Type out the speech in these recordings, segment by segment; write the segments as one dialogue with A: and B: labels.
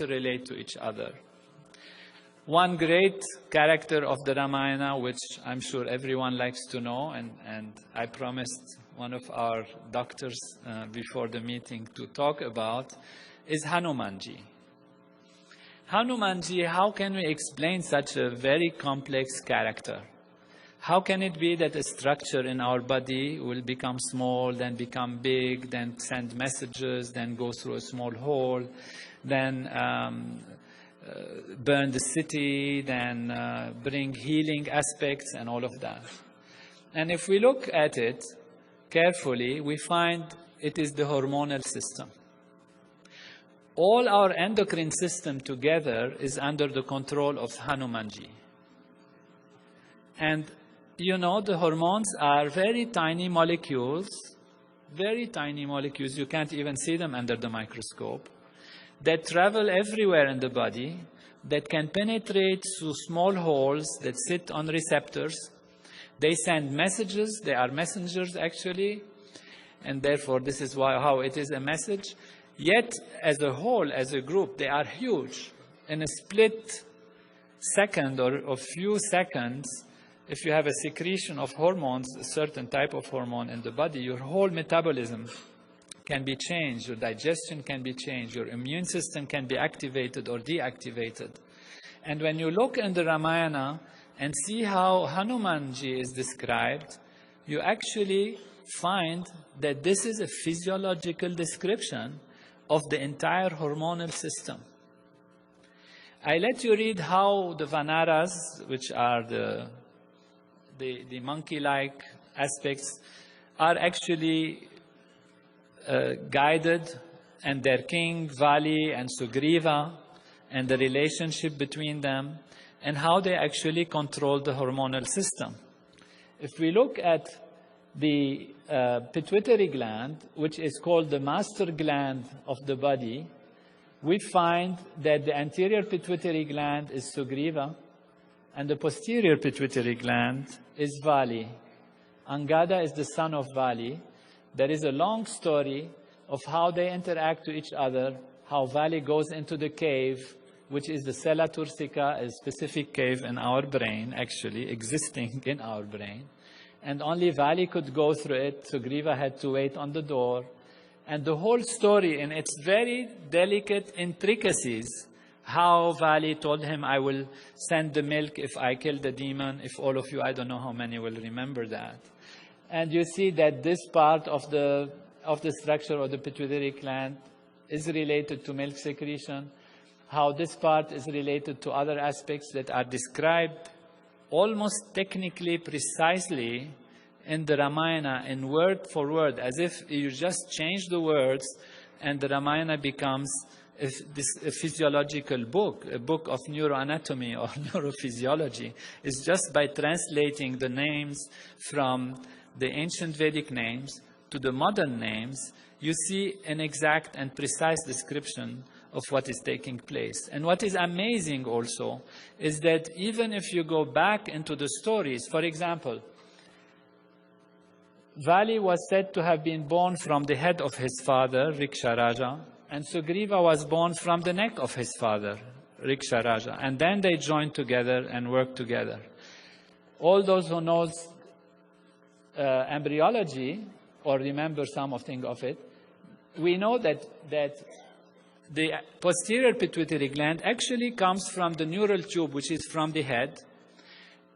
A: relate to each other. One great character of the Ramayana, which I'm sure everyone likes to know, and I promised one of our doctors before the meeting to talk about, is Hanumanji. Hanumanji, how can we explain such a very complex character? How can it be that a structure in our body will become small, then become big, then send messages, then go through a small hole, then burn the city, then bring healing aspects and all of that? And if we look at it carefully, we find it is the hormonal system. All our endocrine system together is under the control of Hanumanji. And you know, the hormones are very tiny molecules, you can't even see them under the microscope, that travel everywhere in the body, that can penetrate through small holes that sit on receptors. They send messages, they are messengers actually, and therefore this is how it is a message. Yet, as a whole, as a group, they are huge. In a split second or a few seconds, if you have a secretion of hormones, a certain type of hormone in the body, your whole metabolism can be changed, your digestion can be changed, your immune system can be activated or deactivated. And when you look in the Ramayana and see how Hanumanji is described, you actually find that this is a physiological description of the entire hormonal system. I let you read how the Vanaras, which are the monkey-like aspects, are actually guided, and their king, Vali and Sugriva, and the relationship between them, and how they actually control the hormonal system. If we look at the pituitary gland, which is called the master gland of the body, we find that the anterior pituitary gland is Sugriva, and the posterior pituitary gland is Vali. Angada is the son of Vali. There is a long story of how they interact to each other, how Vali goes into the cave, which is the Sella Turcica, a specific cave in our brain, actually existing in our brain. And only Vali could go through it. Sugriva had to wait on the door. And the whole story, in its very delicate intricacies, how Vali told him, I will send the milk if I kill the demon. If all of you, I don't know how many will remember that. And you see that this part of the structure of the pituitary gland is related to milk secretion, how this part is related to other aspects that are described almost technically precisely in the Ramayana, in word for word, as if you just change the words and the Ramayana becomes a physiological book, a book of neuroanatomy or neurophysiology. It's just by translating the names from the ancient Vedic names to the modern names, you see an exact and precise description of what is taking place. And what is amazing also is that even if you go back into the stories, for example, Vali was said to have been born from the head of his father, Riksharaja, and Sugriva was born from the neck of his father, Riksharaja. And then they joined together and worked together. All those who knows embryology, or remember something of it, we know that the posterior pituitary gland actually comes from the neural tube, which is from the head.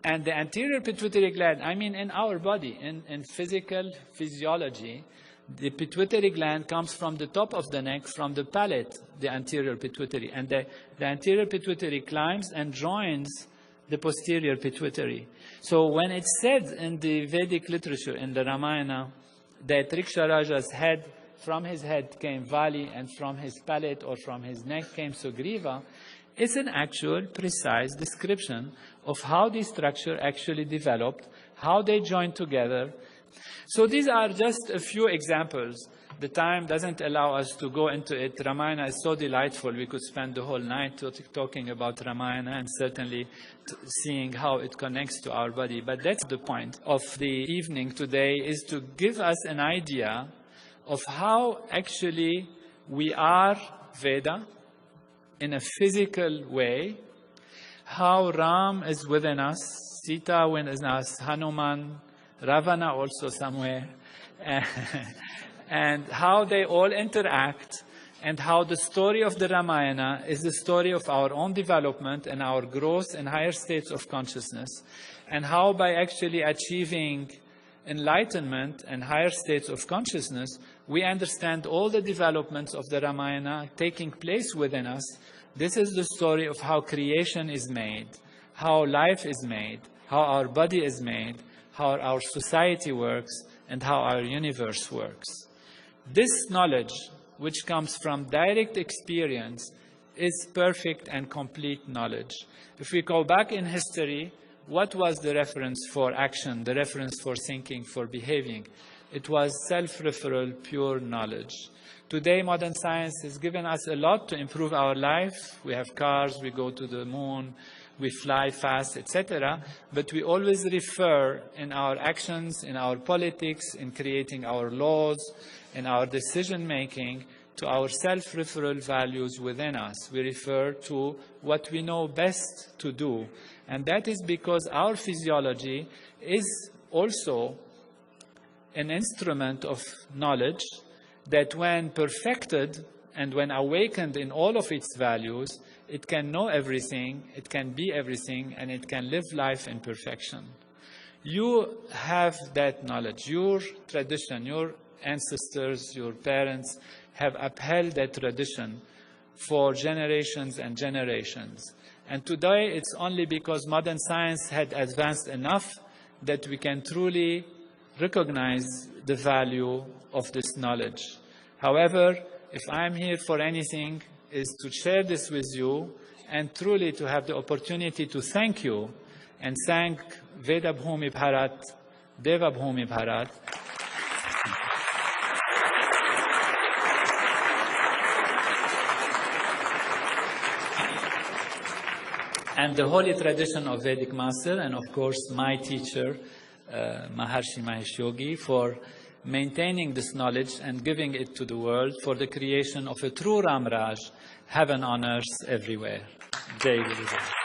A: And the anterior pituitary gland, I mean in our body, in physical physiology, the pituitary gland comes from the top of the neck, from the palate, the anterior pituitary. And the anterior pituitary climbs and joins the posterior pituitary. So when it's said in the Vedic literature, in the Ramayana, that Riksharaja's head, from his head came Vali, and from his palate or from his neck came Sugriva, it's an actual, precise description of how the structure actually developed, how they joined together. So these are just a few examples. The time doesn't allow us to go into it. Ramayana is so delightful. We could spend the whole night talking about Ramayana and certainly seeing how it connects to our body. But that's the point of the evening today, is to give us an idea of how actually we are Veda, in a physical way, how Ram is within us, Sita within us, Hanuman, Ravana also somewhere, and how they all interact, and how the story of the Ramayana is the story of our own development and our growth in higher states of consciousness, and how by actually achieving enlightenment and higher states of consciousness, we understand all the developments of the Ramayana taking place within us. This is the story of how creation is made, how life is made, how our body is made, how our society works, and how our universe works. This knowledge, which comes from direct experience, is perfect and complete knowledge. If we go back in history, what was the reference for action, the reference for thinking, for behaving? It was self-referral, pure knowledge. Today, modern science has given us a lot to improve our life. We have cars, we go to the moon, we fly fast, etc. But we always refer in our actions, in our politics, in creating our laws, in our decision-making, to our self-referral values within us. We refer to what we know best to do. And that is because our physiology is also an instrument of knowledge that when perfected and when awakened in all of its values, it can know everything, it can be everything, and it can live life in perfection. You have that knowledge. Your tradition, your ancestors, your parents have upheld that tradition for generations and generations. And today it's only because modern science had advanced enough that we can truly recognize the value of this knowledge. However, if I'm here for anything, is to share this with you and truly to have the opportunity to thank you and thank Veda Bhumi Bharat, Deva Bhumi Bharat, and the holy tradition of Vedic Master, and of course my teacher, Maharshi Mahesh Yogi, for maintaining this knowledge and giving it to the world for the creation of a true Ram Raj, heaven on earth everywhere. Jai Guru.